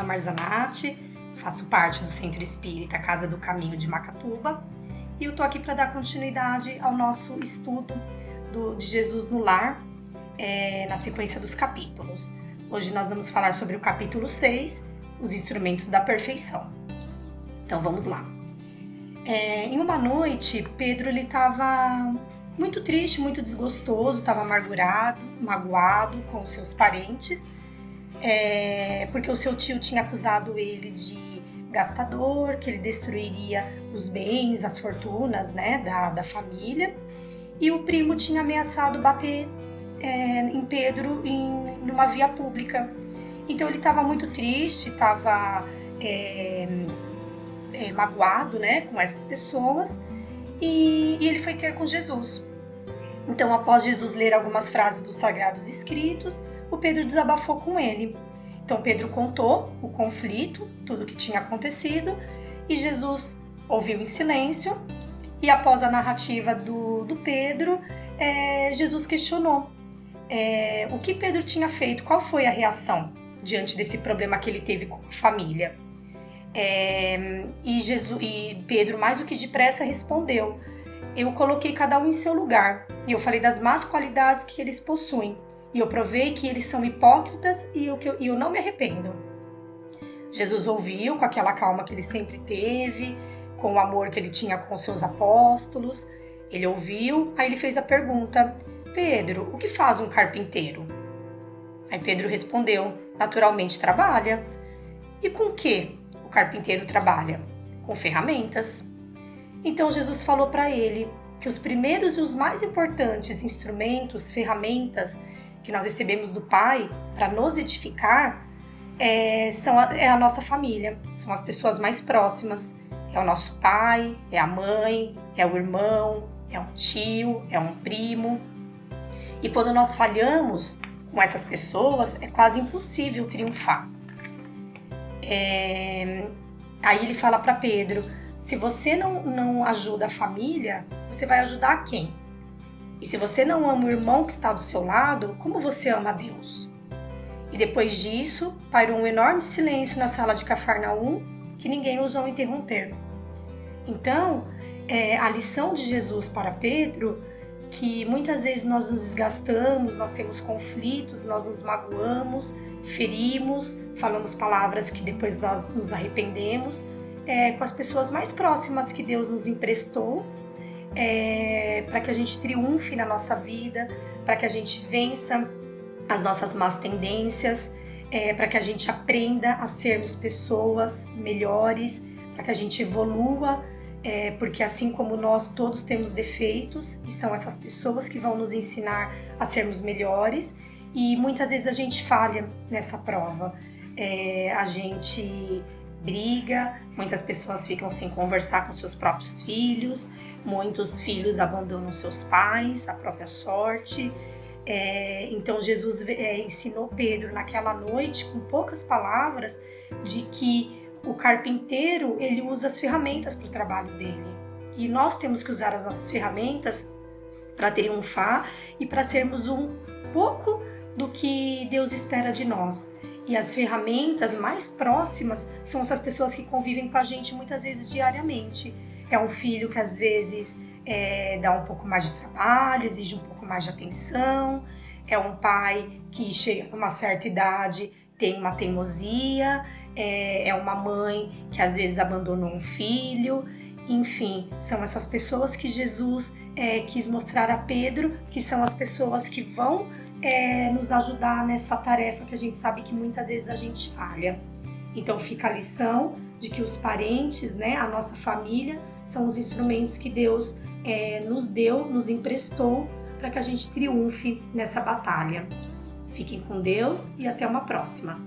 Marzanati, faço parte do Centro Espírita Casa do Caminho de Macatuba e eu tô aqui para dar continuidade ao nosso estudo de Jesus no Lar, na sequência dos capítulos. Hoje nós vamos falar sobre o capítulo 6, os instrumentos da perfeição. Então vamos lá. Em uma noite, Pedro estava muito triste, muito desgostoso, estava amargurado, magoado com os seus parentes, porque o seu tio tinha acusado ele de gastador, que ele destruiria os bens, as fortunas, né, da família, e o primo tinha ameaçado bater em Pedro numa via pública. Então ele estava muito triste, estava magoado, né, com essas pessoas, e ele foi ter com Jesus. Então, após Jesus ler algumas frases dos Sagrados Escritos, o Pedro desabafou com ele. Então, Pedro contou o conflito, tudo o que tinha acontecido, e Jesus ouviu em silêncio, e após a narrativa do Pedro, Jesus questionou o que Pedro tinha feito, qual foi a reação diante desse problema que ele teve com a família. E Pedro, mais do que depressa, respondeu: eu coloquei cada um em seu lugar, e eu falei das más qualidades que eles possuem, e eu provei que eles são hipócritas e eu não me arrependo. Jesus ouviu com aquela calma que ele sempre teve, com o amor que ele tinha com seus apóstolos. Ele ouviu, aí ele fez a pergunta: Pedro, o que faz um carpinteiro? Aí Pedro respondeu: naturalmente trabalha. E com que o carpinteiro trabalha? Com ferramentas. Então Jesus falou para ele que os primeiros e os mais importantes instrumentos, ferramentas que nós recebemos do Pai para nos edificar é a nossa família, são as pessoas mais próximas. É o nosso pai, é a mãe, é o irmão, é um tio, é um primo. E quando nós falhamos com essas pessoas, é quase impossível triunfar. Aí ele fala para Pedro: se você não ajuda a família, você vai ajudar quem? E se você não ama o irmão que está do seu lado, como você ama a Deus? E depois disso, pairou um enorme silêncio na sala de Cafarnaum, que ninguém ousou interromper. Então, a lição de Jesus para Pedro, que muitas vezes nós nos desgastamos, nós temos conflitos, nós nos magoamos, ferimos, falamos palavras que depois nós nos arrependemos, com as pessoas mais próximas que Deus nos emprestou, para que a gente triunfe na nossa vida, para que a gente vença as nossas más tendências, para que a gente aprenda a sermos pessoas melhores, para que a gente evolua, porque assim como nós todos temos defeitos, e são essas pessoas que vão nos ensinar a sermos melhores, e muitas vezes a gente falha nessa prova, a gente briga, muitas pessoas ficam sem conversar com seus próprios filhos, muitos filhos abandonam seus pais, a própria sorte. Então Jesus ensinou Pedro naquela noite, com poucas palavras, de que o carpinteiro ele usa as ferramentas para o trabalho dele. E nós temos que usar as nossas ferramentas para triunfar e para sermos um pouco do que Deus espera de nós. E as ferramentas mais próximas são essas pessoas que convivem com a gente muitas vezes diariamente. É um filho que às vezes dá um pouco mais de trabalho, exige um pouco mais de atenção. É um pai que chega numa certa idade, tem uma teimosia. É uma mãe que às vezes abandonou um filho. Enfim, são essas pessoas que Jesus quis mostrar a Pedro, que são as pessoas que vão nos ajudar nessa tarefa que a gente sabe que muitas vezes a gente falha. Então fica a lição de que os parentes, né, a nossa família, são os instrumentos que Deus nos deu, nos emprestou para que a gente triunfe nessa batalha. Fiquem com Deus e até uma próxima.